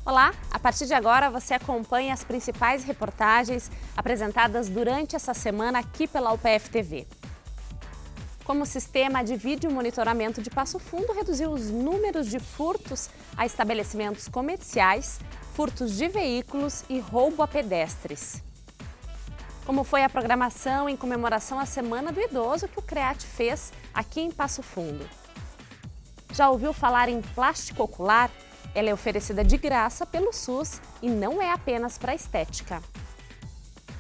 Olá, a partir de agora você acompanha as principais reportagens apresentadas durante essa semana aqui pela UPF TV. Como o sistema de vídeo monitoramento de Passo Fundo reduziu os números de furtos a estabelecimentos comerciais, furtos de veículos e roubo a pedestres. Como foi a programação em comemoração à Semana do Idoso que o CREAT fez aqui em Passo Fundo. Já ouviu falar em plástico ocular? Ela é oferecida de graça pelo SUS e não é apenas para estética.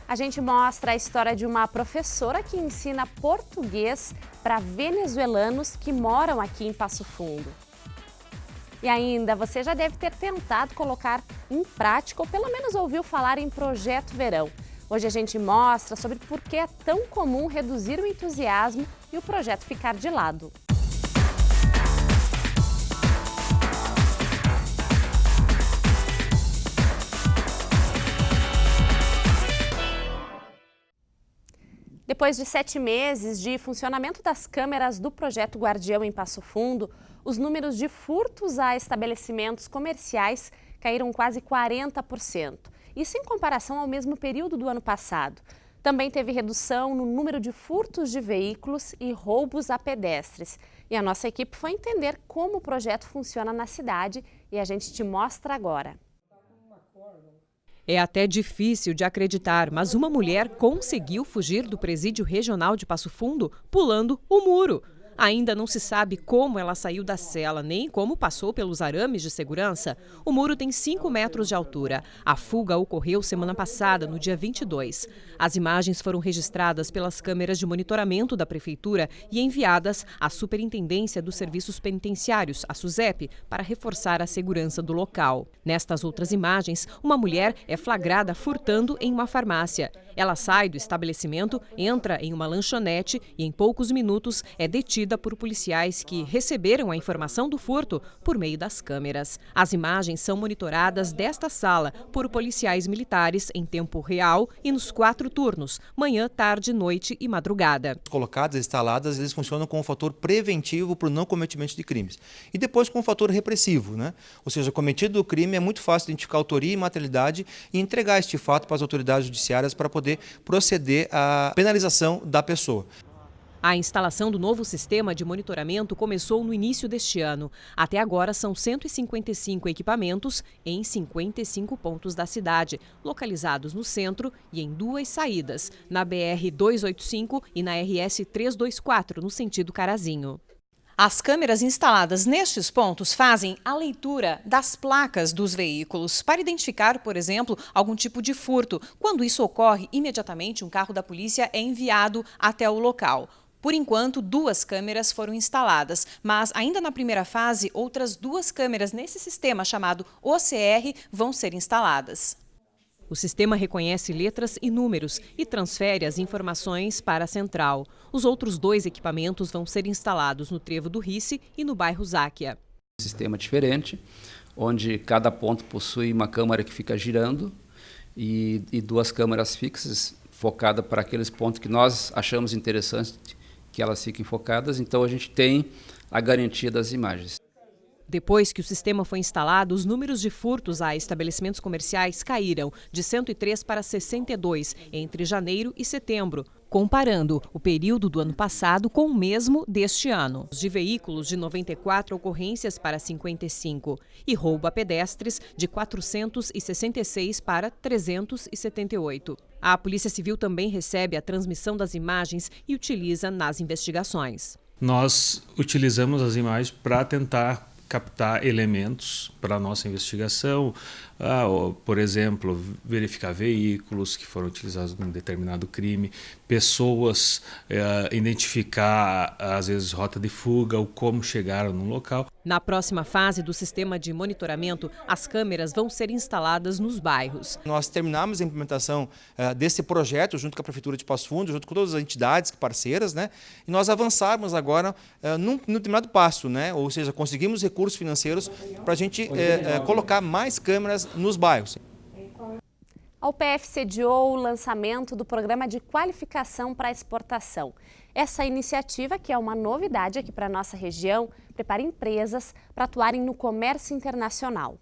A gente mostra a história de uma professora que ensina português para venezuelanos que moram aqui em Passo Fundo. E ainda, você já deve ter tentado colocar em prática ou pelo menos ouviu falar em Projeto Verão. Hoje a gente mostra sobre por que é tão comum reduzir o entusiasmo e o projeto ficar de lado. Depois de 7 meses de funcionamento das câmeras do Projeto Guardião em Passo Fundo, os números de furtos a estabelecimentos comerciais caíram quase 40%. Isso em comparação ao mesmo período do ano passado. Também teve redução no número de furtos de veículos e roubos a pedestres. E a nossa equipe foi entender como o projeto funciona na cidade e a gente te mostra agora. É até difícil de acreditar, mas uma mulher conseguiu fugir do presídio regional de Passo Fundo pulando o muro. Ainda não se sabe como ela saiu da cela, nem como passou pelos arames de segurança. O muro tem 5 metros de altura. A fuga ocorreu semana passada, no dia 22. As imagens foram registradas pelas câmeras de monitoramento da Prefeitura e enviadas à Superintendência dos Serviços Penitenciários, a SUSEP, para reforçar a segurança do local. Nestas outras imagens, uma mulher é flagrada furtando em uma farmácia. Ela sai do estabelecimento, entra em uma lanchonete e, em poucos minutos, é detida por policiais que receberam a informação do furto por meio das câmeras. As imagens são monitoradas desta sala por policiais militares em tempo real e nos 4 turnos, manhã, tarde, noite e madrugada. Colocadas, instaladas, eles funcionam com um fator preventivo para o não cometimento de crimes. E depois com um fator repressivo, né? Ou seja, cometido o crime é muito fácil identificar autoria e materialidade e entregar este fato para as autoridades judiciárias para poder proceder à penalização da pessoa. A instalação do novo sistema de monitoramento começou no início deste ano. Até agora são 155 equipamentos em 55 pontos da cidade, localizados no centro e em 2 saídas, na BR-285 e na RS-324, no sentido Carazinho. As câmeras instaladas nestes pontos fazem a leitura das placas dos veículos para identificar, por exemplo, algum tipo de furto. Quando isso ocorre, imediatamente um carro da polícia é enviado até o local. Por enquanto, 2 câmeras foram instaladas, mas ainda na primeira fase, outras 2 câmeras nesse sistema chamado OCR vão ser instaladas. O sistema reconhece letras e números e transfere as informações para a central. Os outros 2 equipamentos vão ser instalados no Trevo do Rice e no bairro Záquia. Um sistema diferente, onde cada ponto possui uma câmera que fica girando e 2 câmeras fixas focadas para aqueles pontos que nós achamos interessantes que elas fiquem focadas, então a gente tem a garantia das imagens. Depois que o sistema foi instalado, os números de furtos a estabelecimentos comerciais caíram de 103 para 62 entre janeiro e setembro, comparando o período do ano passado com o mesmo deste ano. De veículos, de 94 ocorrências para 55 e roubo a pedestres, de 466 para 378. A Polícia Civil também recebe a transmissão das imagens e utiliza nas investigações. Nós utilizamos as imagens para tentar captar elementos para a nossa investigação, por exemplo, verificar veículos que foram utilizados num determinado crime, pessoas, identificar, às vezes, rota de fuga ou como chegaram no local. Na próxima fase do sistema de monitoramento, as câmeras vão ser instaladas nos bairros. Nós terminamos a implementação desse projeto junto com a Prefeitura de Passo Fundo, junto com todas as entidades parceiras, né? E nós avançarmos agora num determinado passo, né? Ou seja, conseguimos recursos financeiros para a gente colocar mais câmeras nos bairros. A UPF sediou o lançamento do Programa de Qualificação para Exportação. Essa iniciativa, que é uma novidade aqui para a nossa região, prepara empresas para atuarem no comércio internacional.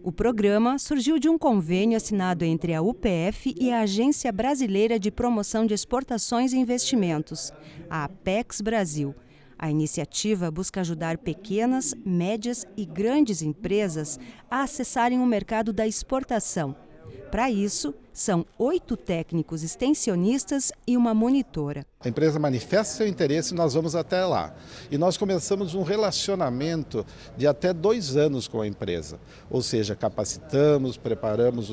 O programa surgiu de um convênio assinado entre a UPF e a Agência Brasileira de Promoção de Exportações e Investimentos, a Apex Brasil. A iniciativa busca ajudar pequenas, médias e grandes empresas a acessarem o mercado da exportação. Para isso, são 8 técnicos extensionistas e uma monitora. A empresa manifesta seu interesse e nós vamos até lá. E nós começamos um relacionamento de até 2 anos com a empresa. Ou seja, capacitamos, preparamos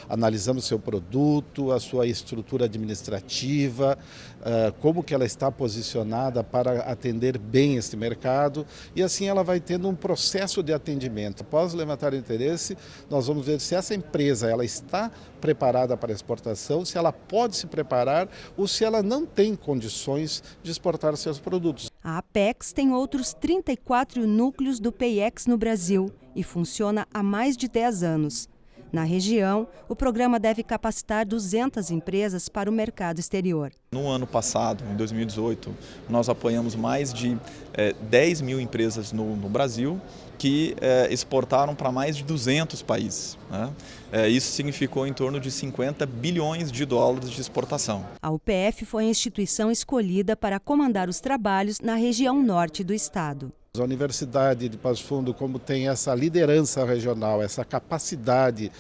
analisamos o seu produto, a sua estrutura administrativa, como que ela está posicionada para atender bem esse mercado. E assim ela vai tendo um processo de atendimento. Após levantar o interesse, nós vamos ver se essa empresa ela está preparada para exportação, se ela pode se preparar ou se ela não tem condições de exportar seus produtos. A Apex tem outros 34 núcleos do PIEX no Brasil e funciona há mais de 10 anos. Na região, o programa deve capacitar 200 empresas para o mercado exterior. No ano passado, em 2018, nós apoiamos mais de 10 mil empresas no Brasil que exportaram para mais de 200 países. Né? Isso significou em torno de 50 bilhões de dólares de exportação. A UPF foi a instituição escolhida para comandar os trabalhos na região norte do estado. A Universidade de Passo Fundo, como tem essa liderança regional, essa capacidade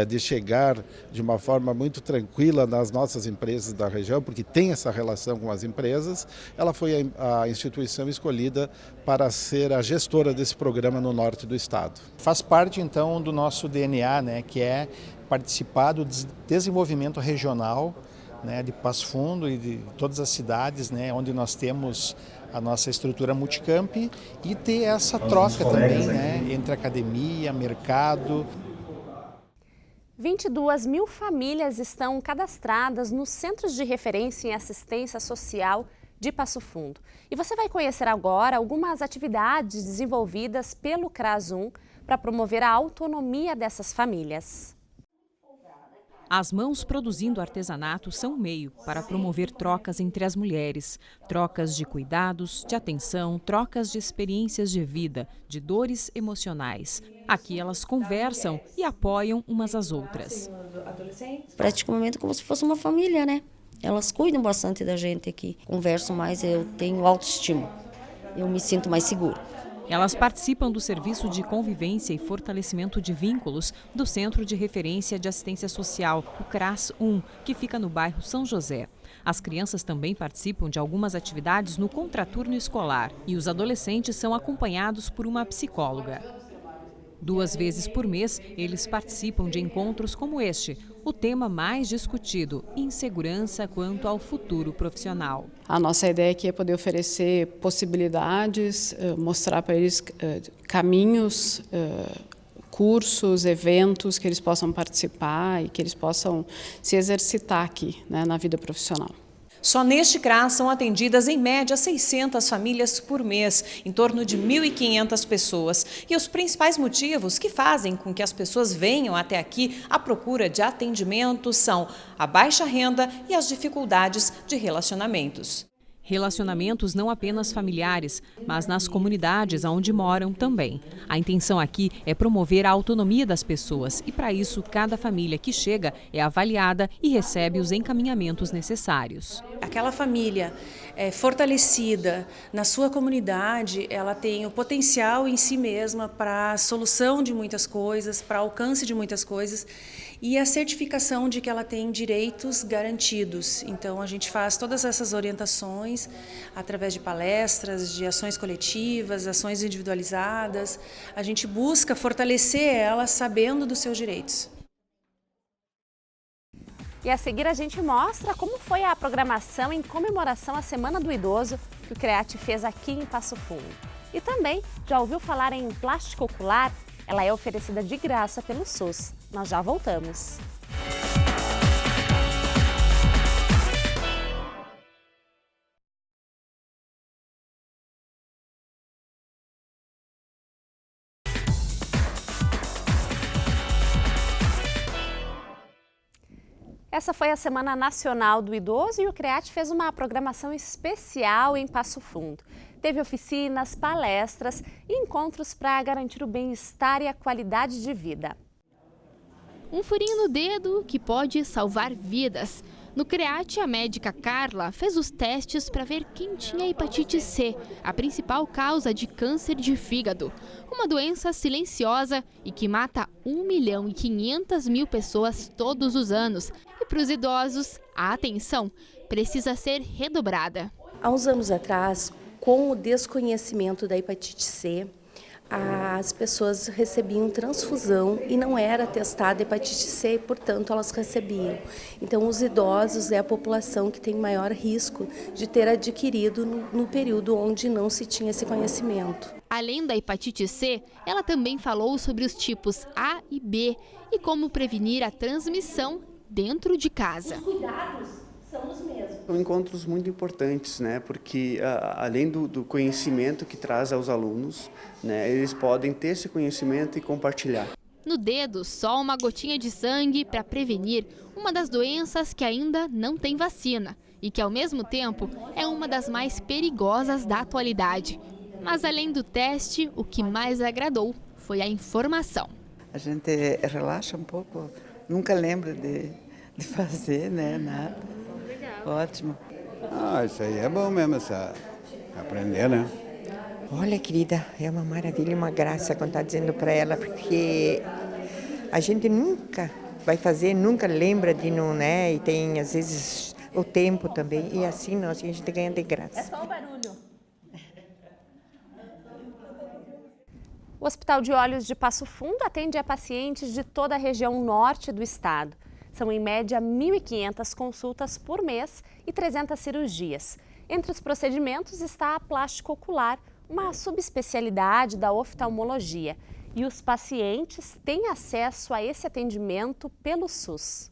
de chegar de uma forma muito tranquila nas nossas empresas da região, porque tem essa relação com as empresas, ela foi a instituição escolhida para ser a gestora desse programa no norte do estado. Faz parte então do nosso DNA, né, que é participar do desenvolvimento regional, né, de Passo Fundo e de todas as cidades, né, onde nós temos a nossa estrutura multicamp e ter essa troca também, né, entre academia, mercado. 22 mil famílias estão cadastradas nos Centros de Referência em Assistência Social de Passo Fundo. E você vai conhecer agora algumas atividades desenvolvidas pelo CRAS-1 para promover a autonomia dessas famílias. As mãos produzindo artesanato são um meio para promover trocas entre as mulheres. Trocas de cuidados, de atenção, trocas de experiências de vida, de dores emocionais. Aqui elas conversam e apoiam umas às outras. Praticamente como se fosse uma família, né? Elas cuidam bastante da gente aqui. Conversam mais, eu tenho autoestima. Eu me sinto mais segura. Elas participam do Serviço de Convivência e Fortalecimento de Vínculos do Centro de Referência de Assistência Social, o CRAS-1, que fica no bairro São José. As crianças também participam de algumas atividades no contraturno escolar e os adolescentes são acompanhados por uma psicóloga. 2 vezes por mês, eles participam de encontros como este, o tema mais discutido, insegurança quanto ao futuro profissional. A nossa ideia aqui é poder oferecer possibilidades, mostrar para eles caminhos, cursos, eventos que eles possam participar e que eles possam se exercitar aqui, né, na vida profissional. Só neste CRAS são atendidas em média 600 famílias por mês, em torno de 1.500 pessoas. E os principais motivos que fazem com que as pessoas venham até aqui à procura de atendimento são a baixa renda e as dificuldades de relacionamentos. Relacionamentos não apenas familiares, mas nas comunidades onde moram também. A intenção aqui é promover a autonomia das pessoas e, para isso, cada família que chega é avaliada e recebe os encaminhamentos necessários. Aquela família fortalecida na sua comunidade, ela tem o potencial em si mesma para a solução de muitas coisas, para alcance de muitas coisas e a certificação de que ela tem direitos garantidos. Então, a gente faz todas essas orientações através de palestras, de ações coletivas, ações individualizadas. A gente busca fortalecer ela sabendo dos seus direitos. E a seguir a gente mostra como foi a programação em comemoração à Semana do Idoso que o CREAT fez aqui em Passo Fundo. E também, já ouviu falar em plástico ocular? Ela é oferecida de graça pelo SUS. Nós já voltamos. Essa foi a Semana Nacional do Idoso e o CREAT fez uma programação especial em Passo Fundo. Teve oficinas, palestras e encontros para garantir o bem-estar e a qualidade de vida. Um furinho no dedo que pode salvar vidas. No CREAT, a médica Carla fez os testes para ver quem tinha hepatite C, a principal causa de câncer de fígado. Uma doença silenciosa e que mata 1.500.000 pessoas todos os anos. E para os idosos, a atenção precisa ser redobrada. Há uns anos atrás, com o desconhecimento da hepatite C, as pessoas recebiam transfusão e não era testada hepatite C, portanto elas recebiam. Então os idosos é a população que tem maior risco de ter adquirido no período onde não se tinha esse conhecimento. Além da hepatite C, ela também falou sobre os tipos A e B e como prevenir a transmissão dentro de casa. Os cuidados são os mesmos. São encontros muito importantes, né? Porque além do conhecimento que traz aos alunos, né, eles podem ter esse conhecimento e compartilhar. No dedo, só uma gotinha de sangue para prevenir uma das doenças que ainda não tem vacina e que, ao mesmo tempo, é uma das mais perigosas da atualidade. Mas, além do teste, o que mais agradou foi a informação. A gente relaxa um pouco, nunca lembra de fazer, né, nada. Ótimo. Isso aí é bom mesmo, aprender, né? Olha, querida, é uma maravilha, uma graça quando está dizendo para ela, porque a gente nunca vai fazer, nunca lembra de não, né? E tem, às vezes, o tempo também. E assim, a gente ganha de graça. É só o barulho. O Hospital de Olhos de Passo Fundo atende a pacientes de toda a região norte do estado. São, em média, 1.500 consultas por mês e 300 cirurgias. Entre os procedimentos está a plástica ocular, uma subespecialidade da oftalmologia. E os pacientes têm acesso a esse atendimento pelo SUS.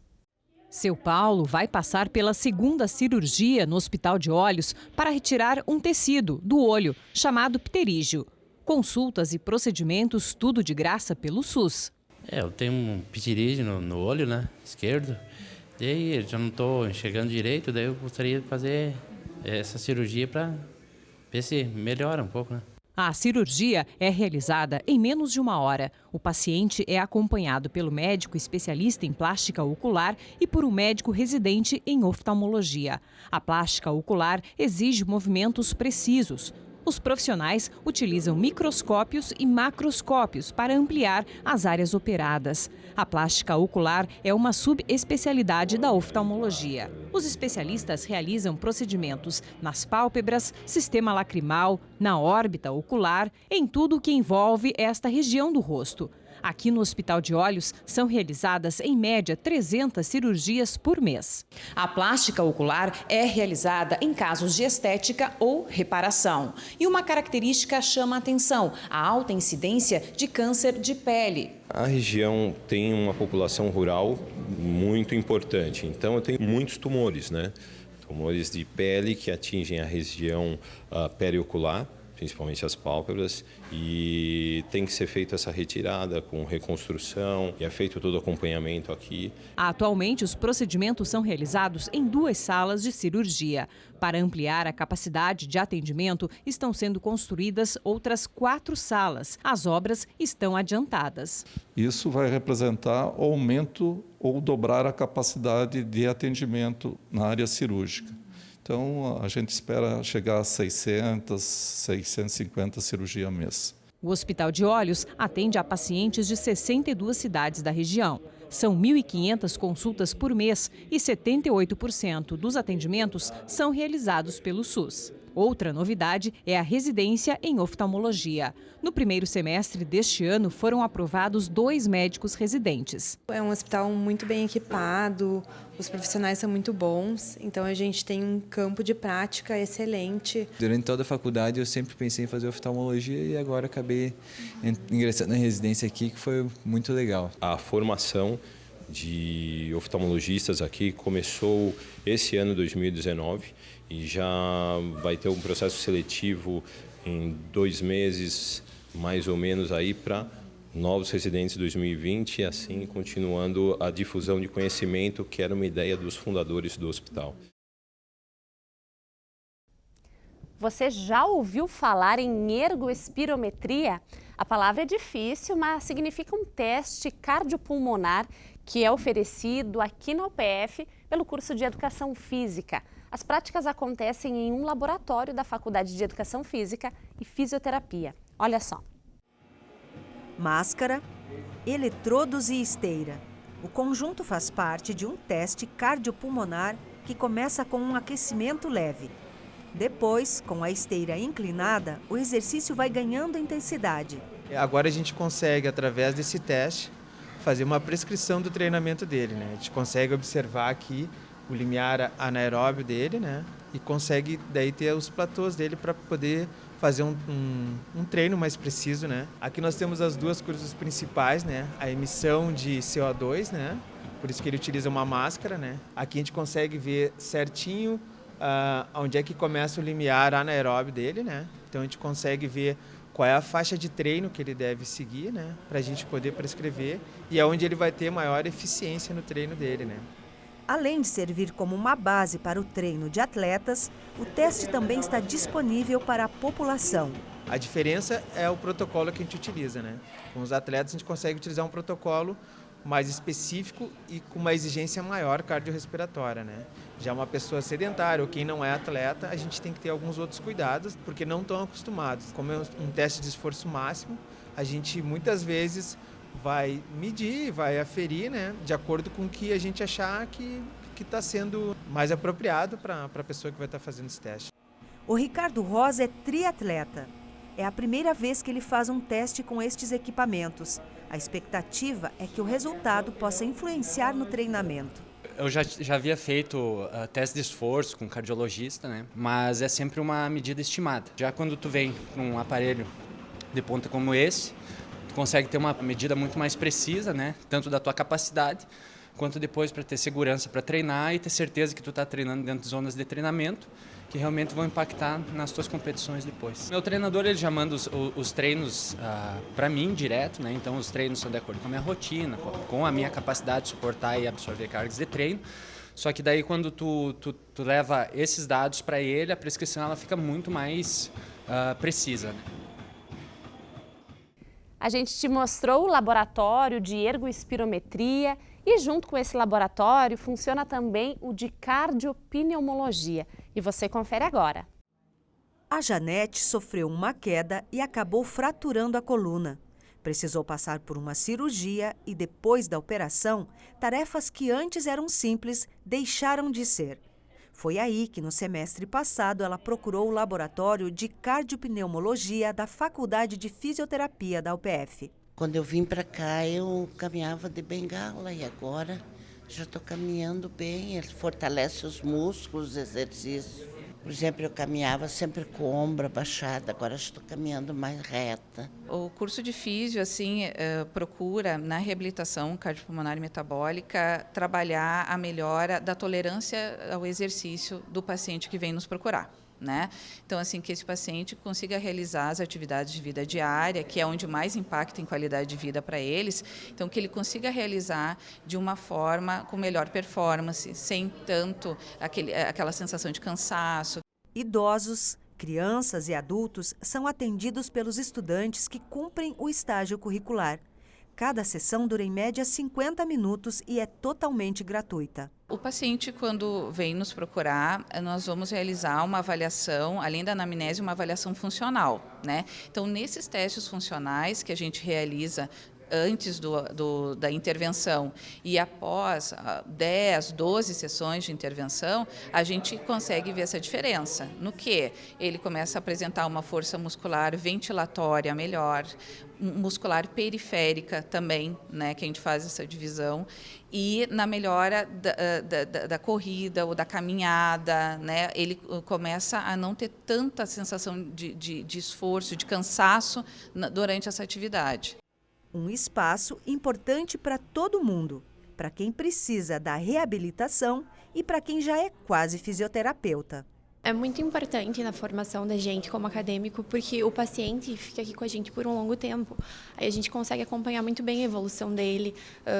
Seu Paulo vai passar pela segunda cirurgia no Hospital de Olhos para retirar um tecido do olho, chamado pterígio. Consultas e procedimentos, tudo de graça pelo SUS. Eu tenho um pterígio no olho, né, esquerdo. Daí eu já não estou enxergando direito, daí eu gostaria de fazer essa cirurgia para ver se melhora um pouco, né? A cirurgia é realizada em menos de 1 hora. O paciente é acompanhado pelo médico especialista em plástica ocular e por um médico residente em oftalmologia. A plástica ocular exige movimentos precisos. Os profissionais utilizam microscópios e macroscópios para ampliar as áreas operadas. A plástica ocular é uma subespecialidade da oftalmologia. Os especialistas realizam procedimentos nas pálpebras, sistema lacrimal, na órbita ocular, em tudo o que envolve esta região do rosto. Aqui no Hospital de Olhos são realizadas, em média, 300 cirurgias por mês. A plástica ocular é realizada em casos de estética ou reparação. E uma característica chama a atenção: a alta incidência de câncer de pele. A região tem uma população rural muito importante, então eu tenho muitos tumores, né? Tumores de pele que atingem a região periocular, principalmente as pálpebras, e tem que ser feita essa retirada com reconstrução e é feito todo o acompanhamento aqui. Atualmente, os procedimentos são realizados em 2 salas de cirurgia. Para ampliar a capacidade de atendimento, estão sendo construídas outras 4 salas. As obras estão adiantadas. Isso vai representar aumento ou dobrar a capacidade de atendimento na área cirúrgica. Então, a gente espera chegar a 600, 650 cirurgias mês. O Hospital de Olhos atende a pacientes de 62 cidades da região. São 1.500 consultas por mês e 78% dos atendimentos são realizados pelo SUS. Outra novidade é a residência em oftalmologia. No primeiro semestre deste ano, foram aprovados 2 médicos residentes. É um hospital muito bem equipado, os profissionais são muito bons, então a gente tem um campo de prática excelente. Durante toda a faculdade eu sempre pensei em fazer oftalmologia e agora acabei ingressando na residência aqui, que foi muito legal. A formação de oftalmologistas aqui começou esse ano, 2019, e já vai ter um processo seletivo em 2 meses, mais ou menos, aí para novos residentes 2020 e assim continuando a difusão de conhecimento, que era uma ideia dos fundadores do hospital. Você já ouviu falar em ergoespirometria? A palavra é difícil, mas significa um teste cardiopulmonar que é oferecido aqui na UPF pelo curso de Educação Física. As práticas acontecem em um laboratório da Faculdade de Educação Física e Fisioterapia. Olha só. Máscara, eletrodos e esteira. O conjunto faz parte de um teste cardiopulmonar que começa com um aquecimento leve. Depois, com a esteira inclinada, o exercício vai ganhando intensidade. Agora a gente consegue, através desse teste, fazer uma prescrição do treinamento dele, né? A gente consegue observar aqui o limiar anaeróbio dele, né? E consegue daí ter os platôs dele para poder fazer um treino mais preciso, né? Aqui nós temos as duas coisas principais, né? A emissão de CO2, né? Por isso que ele utiliza uma máscara, né? Aqui a gente consegue ver certinho onde é que começa o limiar anaeróbio dele, né? Então a gente consegue ver qual é a faixa de treino que ele deve seguir, né? Para a gente poder prescrever e é onde ele vai ter maior eficiência no treino dele, né? Além de servir como uma base para o treino de atletas, o teste também está disponível para a população. A diferença é o protocolo que a gente utiliza, né? Com os atletas a gente consegue utilizar um protocolo mais específico e com uma exigência maior cardiorrespiratória, né? Já uma pessoa sedentária ou quem não é atleta, a gente tem que ter alguns outros cuidados, porque não estão acostumados. Como é um teste de esforço máximo, a gente muitas vezes vai medir, vai aferir, né? De acordo com o que a gente achar que está sendo mais apropriado para a pessoa que vai estar fazendo esse teste. O Ricardo Rosa é triatleta. É a primeira vez que ele faz um teste com estes equipamentos. A expectativa é que o resultado possa influenciar no treinamento. Eu já havia feito teste de esforço com cardiologista, né? Mas é sempre uma medida estimada. Já quando tu vem com um aparelho de ponta como esse, tu consegue ter uma medida muito mais precisa, né? Tanto da tua capacidade, quanto depois para ter segurança para treinar e ter certeza que tu está treinando dentro de zonas de treinamento que realmente vão impactar nas tuas competições depois. Meu treinador ele já manda os treinos para mim direto, né? Então os treinos são de acordo com a minha rotina, com a minha capacidade de suportar e absorver cargas de treino. Só que daí quando tu leva esses dados para ele, a prescrição ela fica muito mais precisa, né? A gente te mostrou o laboratório de ergoespirometria e junto com esse laboratório funciona também o de cardiopneumologia. E você confere agora. A Janete sofreu uma queda e acabou fraturando a coluna. Precisou passar por uma cirurgia e depois da operação, tarefas que antes eram simples deixaram de ser. Foi aí que no semestre passado ela procurou o laboratório de cardiopneumologia da Faculdade de Fisioterapia da UPF. Quando eu vim para cá, eu caminhava de bengala e agora já estou caminhando bem. Ele fortalece os músculos, exercício. Por exemplo, eu caminhava sempre com o ombro abaixado, agora estou caminhando mais reta. O curso de físio, assim, procura, na reabilitação cardiopulmonar e metabólica, trabalhar a melhora da tolerância ao exercício do paciente que vem nos procurar. Né? Então, assim, que esse paciente consiga realizar as atividades de vida diária, que é onde mais impacta em qualidade de vida para eles, então que ele consiga realizar de uma forma com melhor performance, sem tanto aquela sensação de cansaço. Idosos, crianças e adultos são atendidos pelos estudantes que cumprem o estágio curricular. Cada sessão dura em média 50 minutos e é totalmente gratuita. O paciente, quando vem nos procurar, nós vamos realizar uma avaliação, além da anamnese, uma avaliação funcional, né? Então, nesses testes funcionais que a gente realiza antes da intervenção e após 10, 12 sessões de intervenção, a gente consegue ver essa diferença. No que? Ele começa a apresentar uma força muscular ventilatória melhor, muscular periférica também, né, que a gente faz essa divisão, e na melhora da corrida ou da caminhada, né, ele começa a não ter tanta sensação de esforço, de cansaço durante essa atividade. Um espaço importante para todo mundo, para quem precisa da reabilitação e para quem já é quase fisioterapeuta. É muito importante na formação da gente como acadêmico, porque o paciente fica aqui com a gente por um longo tempo. Aí a gente consegue acompanhar muito bem a evolução dele,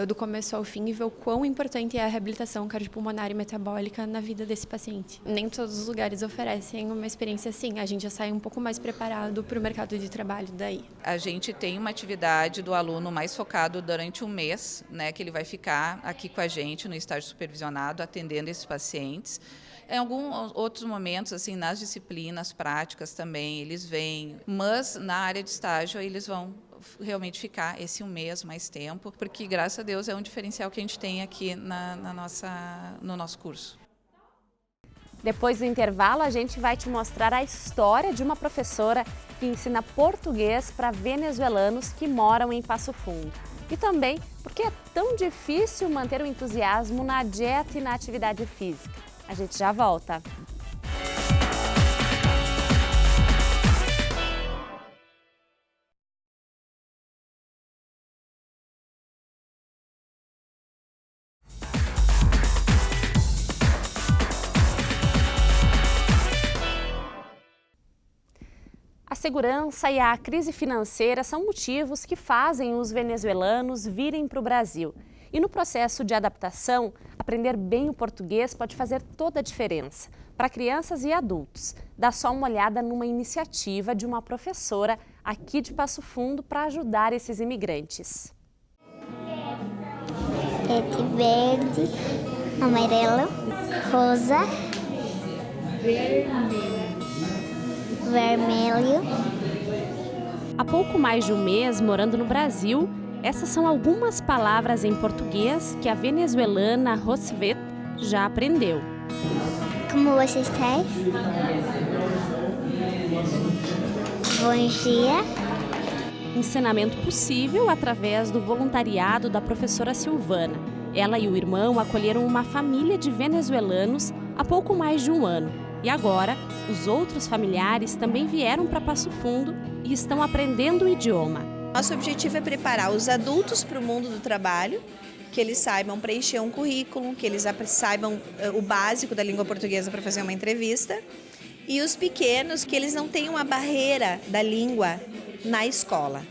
do começo ao fim, e ver o quão importante é a reabilitação cardiopulmonar e metabólica na vida desse paciente. Nem todos os lugares oferecem uma experiência assim, a gente já sai um pouco mais preparado para o mercado de trabalho daí. A gente tem uma atividade do aluno mais focado durante um mês, né, que ele vai ficar aqui com a gente no estágio supervisionado, atendendo esses pacientes. Em alguns outros momentos, assim, nas disciplinas práticas também, eles vêm, mas na área de estágio eles vão realmente ficar esse um mês, mais tempo, porque, graças a Deus, é um diferencial que a gente tem aqui no nosso curso. Depois do intervalo, a gente vai te mostrar a história de uma professora que ensina português para venezuelanos que moram em Passo Fundo. E também porque é tão difícil manter o entusiasmo na dieta e na atividade física. A gente já volta. A segurança e a crise financeira são motivos que fazem os venezuelanos virem para o Brasil. E no processo de adaptação, aprender bem o português pode fazer toda a diferença para crianças e adultos. Dá só uma olhada numa iniciativa de uma professora aqui de Passo Fundo para ajudar esses imigrantes. Verde, amarelo, rosa, vermelho. Há pouco mais de um mês morando no Brasil, essas são algumas palavras em português que a venezuelana Rosvet já aprendeu. Como você está? Bom dia. Ensinamento possível através do voluntariado da professora Silvana. Ela e o irmão acolheram uma família de venezuelanos há pouco mais de um ano. E agora, os outros familiares também vieram para Passo Fundo e estão aprendendo o idioma. Nosso objetivo é preparar os adultos para o mundo do trabalho, que eles saibam preencher um currículo, que eles saibam o básico da língua portuguesa para fazer uma entrevista, e os pequenos, que eles não tenham a barreira da língua na escola.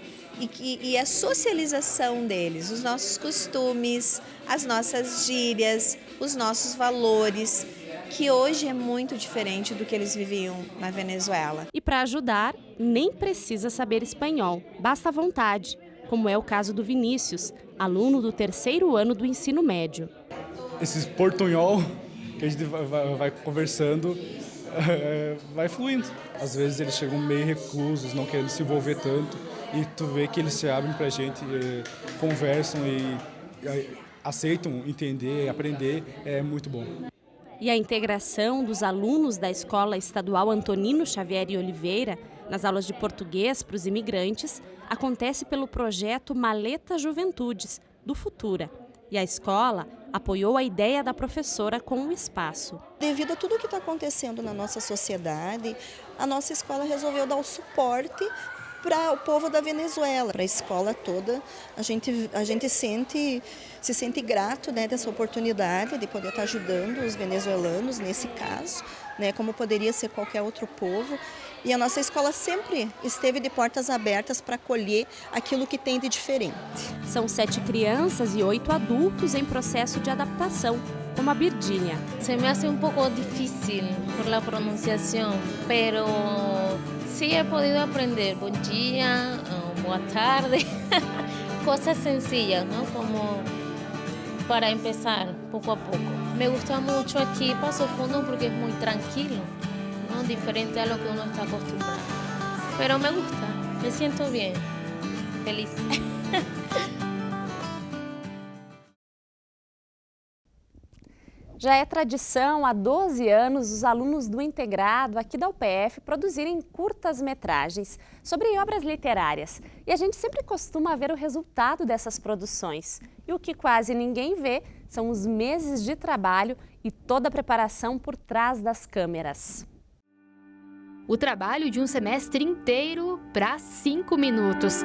E a socialização deles, os nossos costumes, as nossas gírias, os nossos valores, que hoje é muito diferente do que eles viviam na Venezuela. E para ajudar, nem precisa saber espanhol, basta vontade, como é o caso do Vinícius, aluno do 3º ano do ensino médio. Esse portunhol que a gente vai conversando, vai fluindo. Às vezes eles chegam meio reclusos, não querendo se envolver tanto, e tu vê que eles se abrem pra gente, conversam e aceitam entender, aprender, é muito bom. E a integração dos alunos da Escola Estadual Antonino Xavier e Oliveira nas aulas de português para os imigrantes acontece pelo projeto Maleta Juventudes, do Futura. E a escola apoiou a ideia da professora com o espaço. Devido a tudo o que está acontecendo na nossa sociedade, a nossa escola resolveu dar o suporte para o povo da Venezuela, para a escola toda. A gente se sente grato, né, dessa oportunidade de poder estar ajudando os venezuelanos nesse caso, né, como poderia ser qualquer outro povo. E a nossa escola sempre esteve de portas abertas para acolher aquilo que tem de diferente. São 7 crianças e 8 adultos em processo de adaptação, como a Virginia. Se me hace un poco difícil por la pronunciación, pero sí he podido aprender. Bom dia, boa tarde, cosas sencillas, ¿no? Como para empezar poco a poco. Me gusta mucho aquí Passo Fundo porque es muy tranquilo, ¿no? Diferente a lo que uno está acostumbrado. Pero me gusta, me siento bien, feliz. Já é tradição há 12 anos os alunos do integrado aqui da UPF produzirem curtas-metragens sobre obras literárias. E a gente sempre costuma ver o resultado dessas produções. E o que quase ninguém vê são os meses de trabalho e toda a preparação por trás das câmeras. O trabalho de um semestre inteiro para 5 minutos.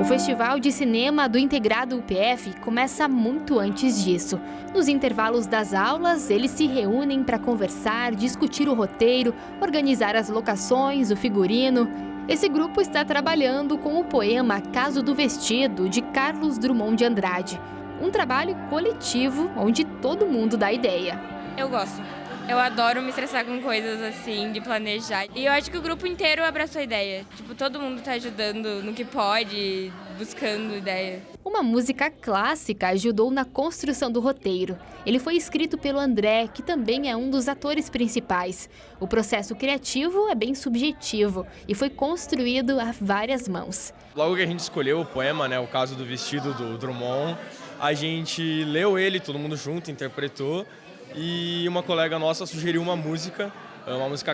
O Festival de Cinema do Integrado UPF começa muito antes disso. Nos intervalos das aulas, eles se reúnem para conversar, discutir o roteiro, organizar as locações, o figurino. Esse grupo está trabalhando com o poema Caso do Vestido, de Carlos Drummond de Andrade. Um trabalho coletivo onde todo mundo dá ideia. Eu gosto. Eu adoro me estressar com coisas assim, de planejar. E eu acho que o grupo inteiro abraçou a ideia. Tipo, todo mundo tá ajudando no que pode, buscando ideia. Uma música clássica ajudou na construção do roteiro. Ele foi escrito pelo André, que também é um dos atores principais. O processo criativo é bem subjetivo e foi construído a várias mãos. Logo que a gente escolheu o poema, né, o Caso do Vestido do Drummond, a gente leu ele, todo mundo junto, interpretou. E uma colega nossa sugeriu uma música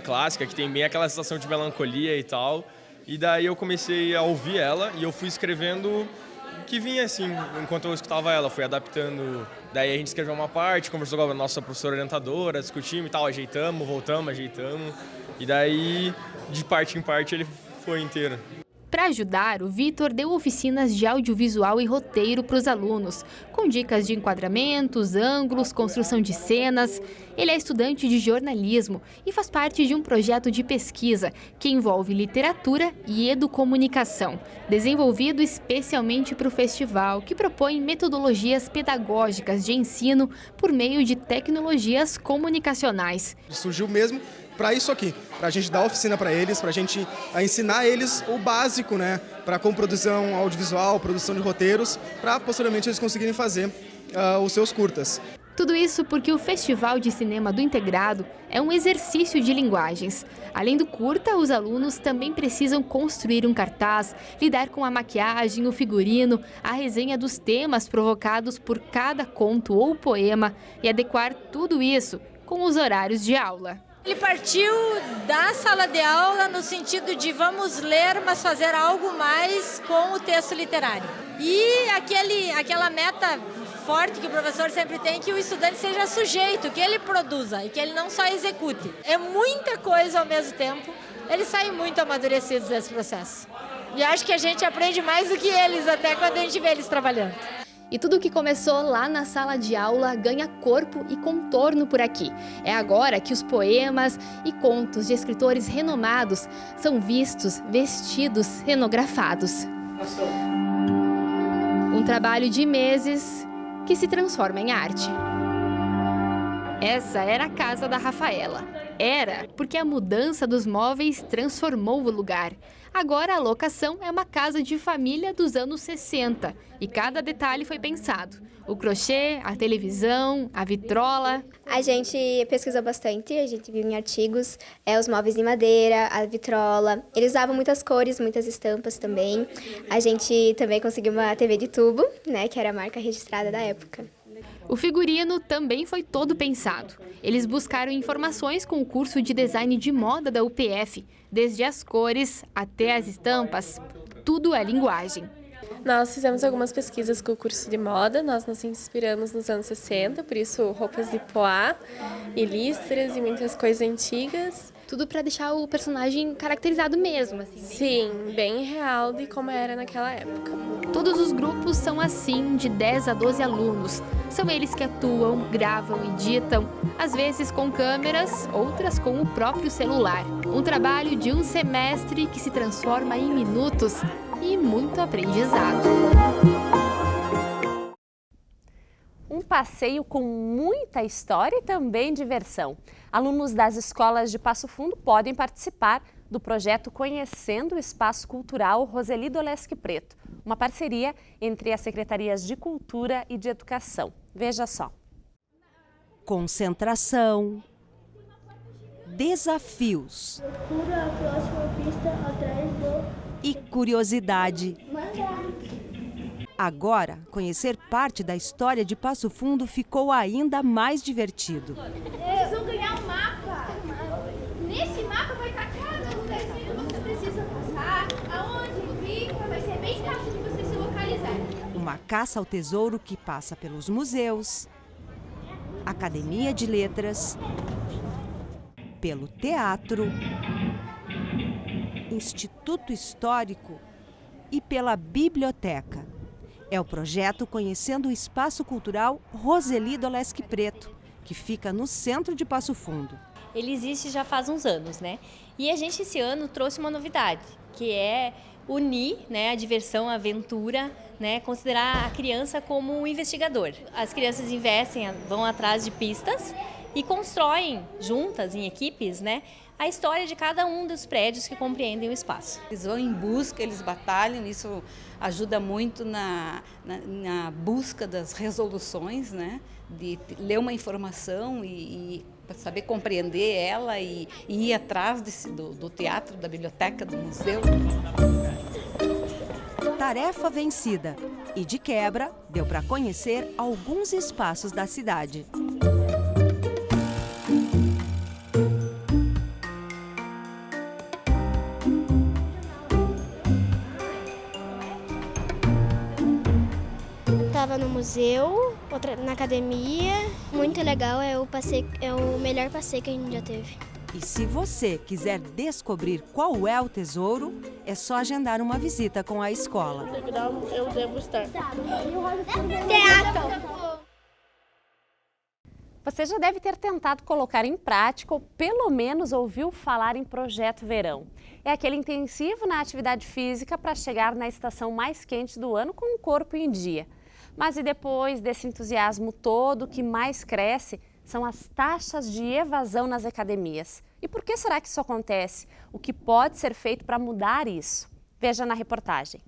clássica, que tem bem aquela sensação de melancolia e tal. E daí eu comecei a ouvir ela e eu fui escrevendo o que vinha assim, enquanto eu escutava ela, fui adaptando. Daí a gente escreveu uma parte, conversou com a nossa professora orientadora, discutimos e tal, ajeitamos, voltamos, ajeitamos. E daí, de parte em parte, ele foi inteiro. Para ajudar, o Vitor deu oficinas de audiovisual e roteiro para os alunos, com dicas de enquadramentos, ângulos, construção de cenas. Ele é estudante de jornalismo e faz parte de um projeto de pesquisa que envolve literatura e educomunicação, desenvolvido especialmente para o festival, que propõe metodologias pedagógicas de ensino por meio de tecnologias comunicacionais. Surgiu mesmo para isso aqui, para a gente dar oficina para eles, para a gente ensinar eles o básico, né, para produção audiovisual, produção de roteiros, para posteriormente eles conseguirem fazer os seus curtas. Tudo isso porque o Festival de Cinema do Integrado é um exercício de linguagens. Além do curta, os alunos também precisam construir um cartaz, lidar com a maquiagem, o figurino, a resenha dos temas provocados por cada conto ou poema e adequar tudo isso com os horários de aula. Ele partiu da sala de aula no sentido de vamos ler, mas fazer algo mais com o texto literário. E aquela meta forte que o professor sempre tem, que o estudante seja sujeito, que ele produza e que ele não só execute. É muita coisa ao mesmo tempo, eles saem muito amadurecidos desse processo. E acho que a gente aprende mais do que eles, até quando a gente vê eles trabalhando. E tudo que começou lá na sala de aula ganha corpo e contorno por aqui. É agora que os poemas e contos de escritores renomados são vistos, vestidos, cenografados. Um trabalho de meses que se transforma em arte. Essa era a casa da Rafaela. Era porque a mudança dos móveis transformou o lugar. Agora a locação é uma casa de família dos anos 60 e cada detalhe foi pensado. O crochê, a televisão, a vitrola. A gente pesquisou bastante, a gente viu em artigos os móveis em madeira, a vitrola. Eles usavam muitas cores, muitas estampas também. A gente também conseguiu uma TV de tubo, né, que era a marca registrada da época. O figurino também foi todo pensado. Eles buscaram informações com o curso de design de moda da UPF, desde as cores até as estampas. Tudo é linguagem. Nós fizemos algumas pesquisas com o curso de moda, nós nos inspiramos nos anos 60, por isso roupas de poá e listras e muitas coisas antigas. Tudo para deixar o personagem caracterizado mesmo, assim. Sim, bem real de como era naquela época. Todos os grupos são assim, de 10 a 12 alunos. São eles que atuam, gravam, editam, às vezes com câmeras, outras com o próprio celular. Um trabalho de um semestre que se transforma em minutos e muito aprendizado. Um passeio com muita história e também diversão. Alunos das escolas de Passo Fundo podem participar do projeto Conhecendo o Espaço Cultural Roseli Dolesque Preto, uma parceria entre as Secretarias de Cultura e de Educação. Veja só. Concentração. Desafios. E curiosidade. Agora, conhecer parte da história de Passo Fundo ficou ainda mais divertido. Vocês vão ganhar um mapa. Nesse mapa vai estar cada lugarzinho que você precisa passar, aonde fica, vai ser bem fácil de você se localizar. Uma caça ao tesouro que passa pelos museus, Academia de Letras, pelo teatro, Instituto Histórico e pela biblioteca. É o projeto Conhecendo o Espaço Cultural Roseli Dolesky Preto, que fica no centro de Passo Fundo. Ele existe já faz uns anos, né? E a gente esse ano trouxe uma novidade, que é unir, né, a diversão, a aventura, né, considerar a criança como um investigador. As crianças investem, vão atrás de pistas e constroem juntas, em equipes, né, a história de cada um dos prédios que compreendem o espaço. Eles vão em busca, eles batalham, isso ajuda muito na busca das resoluções, né? De ler uma informação e saber compreender ela e ir atrás do teatro, da biblioteca, do museu. Tarefa vencida. E de quebra, deu para conhecer alguns espaços da cidade. Estava no museu, outra na academia. Muito legal, é o melhor passeio que a gente já teve. E se você quiser descobrir qual é o tesouro, é só agendar uma visita com a escola. Eu devo estar. Teatro! Você já deve ter tentado colocar em prática ou pelo menos ouviu falar em Projeto Verão. É aquele intensivo na atividade física para chegar na estação mais quente do ano com o corpo em dia. Mas e depois desse entusiasmo todo, o que mais cresce são as taxas de evasão nas academias. E por que será que isso acontece? O que pode ser feito para mudar isso? Veja na reportagem.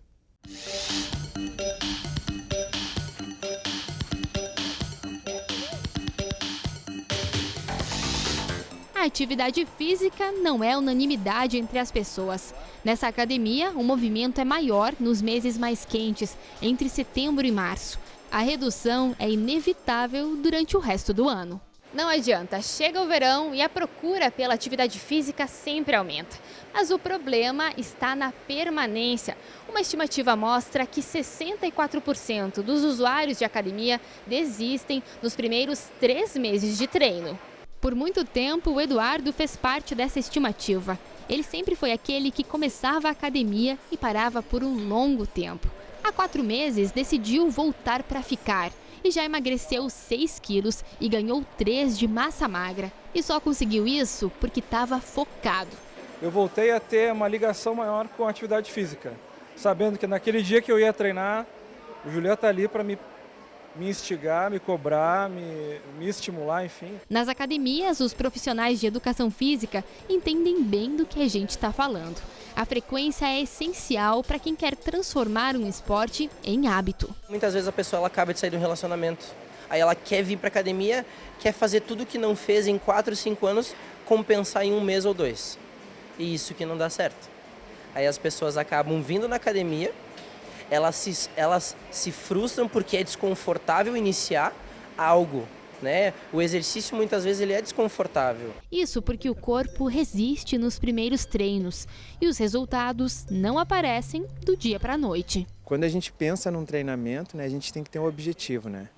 A atividade física não é unanimidade entre as pessoas. Nessa academia, o movimento é maior nos meses mais quentes, entre setembro e março. A redução é inevitável durante o resto do ano. Não adianta, chega o verão e a procura pela atividade física sempre aumenta. Mas o problema está na permanência. Uma estimativa mostra que 64% dos usuários de academia desistem nos primeiros 3 meses de treino. Por muito tempo, o Eduardo fez parte dessa estimativa. Ele sempre foi aquele que começava a academia e parava por um longo tempo. Há 4 meses, decidiu voltar para ficar e já emagreceu 6 quilos e ganhou 3 de massa magra. E só conseguiu isso porque estava focado. Eu voltei a ter uma ligação maior com a atividade física, sabendo que naquele dia que eu ia treinar, o Julião está ali para me instigar, me cobrar, me estimular, enfim. Nas academias, os profissionais de educação física entendem bem do que a gente está falando. A frequência é essencial para quem quer transformar um esporte em hábito. Muitas vezes a pessoa ela acaba de sair de um relacionamento, aí ela quer vir para a academia, quer fazer tudo que não fez em 4, 5 anos, compensar em 1 mês ou 2. E isso que não dá certo. Aí as pessoas acabam vindo na academia, elas se frustram porque é desconfortável iniciar algo, né? O exercício muitas vezes ele é desconfortável. Isso porque o corpo resiste nos primeiros treinos e os resultados não aparecem do dia para a noite. Quando a gente pensa num treinamento, né, a gente tem que ter um objetivo, né?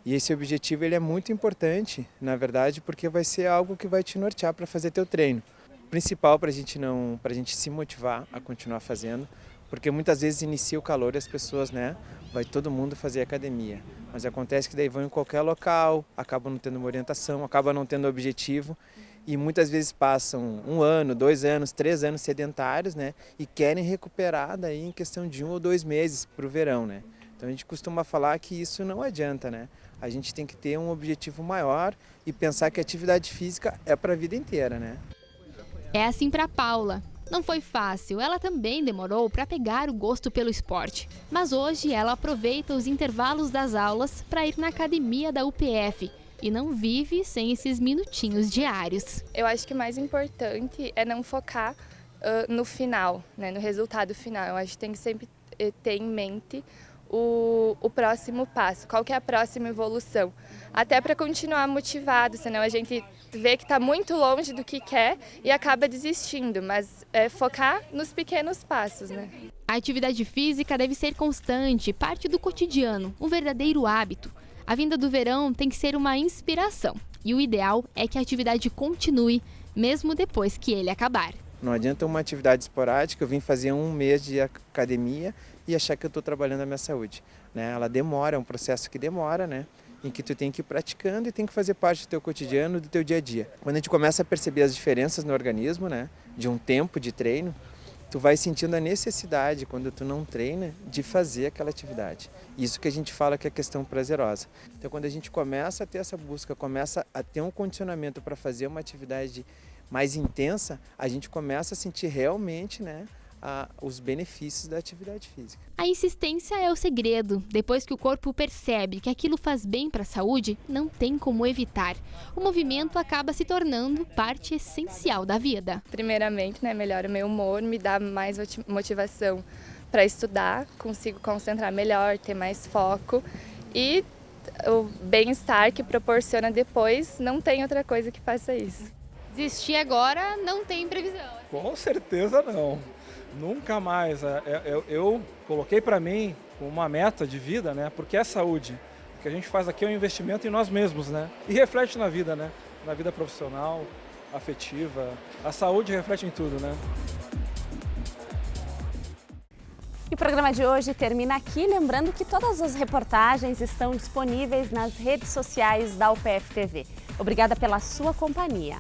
E esse objetivo ele é muito importante, na verdade, porque vai ser algo que vai te nortear para fazer teu treino. O principal para a gente se motivar a continuar fazendo, porque muitas vezes inicia o calor e as pessoas, né, vai todo mundo fazer academia. Mas acontece que daí vão em qualquer local, acabam não tendo uma orientação, acabam não tendo objetivo e muitas vezes passam 1 ano, 2 anos, 3 anos sedentários, né, e querem recuperar daí em questão de 1 ou 2 meses para o verão, né. Então a gente costuma falar que isso não adianta, né. A gente tem que ter um objetivo maior e pensar que a atividade física é para a vida inteira, né. É assim para Paula. Não foi fácil, ela também demorou para pegar o gosto pelo esporte. Mas hoje ela aproveita os intervalos das aulas para ir na academia da UPF e não vive sem esses minutinhos diários. Eu acho que o mais importante é não focar no final, né, no resultado final. Eu acho que tem que sempre ter em mente o próximo passo, qual que é a próxima evolução. Até para continuar motivado, senão a gente vê que está muito longe do que quer e acaba desistindo, mas focar nos pequenos passos, né? A atividade física deve ser constante, parte do cotidiano, um verdadeiro hábito. A vinda do verão tem que ser uma inspiração e o ideal é que a atividade continue, mesmo depois que ele acabar. Não adianta uma atividade esporádica, eu vim fazer 1 mês de academia e achar que eu estou trabalhando a minha saúde, né? Ela demora, é um processo que demora, né? Em que tu tem que ir praticando e tem que fazer parte do teu cotidiano, do teu dia a dia. Quando a gente começa a perceber as diferenças no organismo, né? De um tempo de treino, tu vai sentindo a necessidade, quando tu não treina, de fazer aquela atividade. Isso que a gente fala que é questão prazerosa. Então, quando a gente começa a ter essa busca, começa a ter um condicionamento para fazer uma atividade mais intensa, a gente começa a sentir realmente, né, os benefícios da atividade física. A insistência é o segredo. Depois que o corpo percebe que aquilo faz bem para a saúde, não tem como evitar. O movimento acaba se tornando parte essencial da vida. Primeiramente, né, melhora o meu humor, me dá mais motivação para estudar, consigo concentrar melhor, ter mais foco e o bem-estar que proporciona depois, não tem outra coisa que faça isso. Desistir agora não tem previsão. Com certeza não. Nunca mais. Eu coloquei para mim uma meta de vida, né? Porque é saúde. O que a gente faz aqui é um investimento em nós mesmos, né? E reflete na vida, né? Na vida profissional, afetiva. A saúde reflete em tudo, né? E o programa de hoje termina aqui, lembrando que todas as reportagens estão disponíveis nas redes sociais da UPF TV. Obrigada pela sua companhia.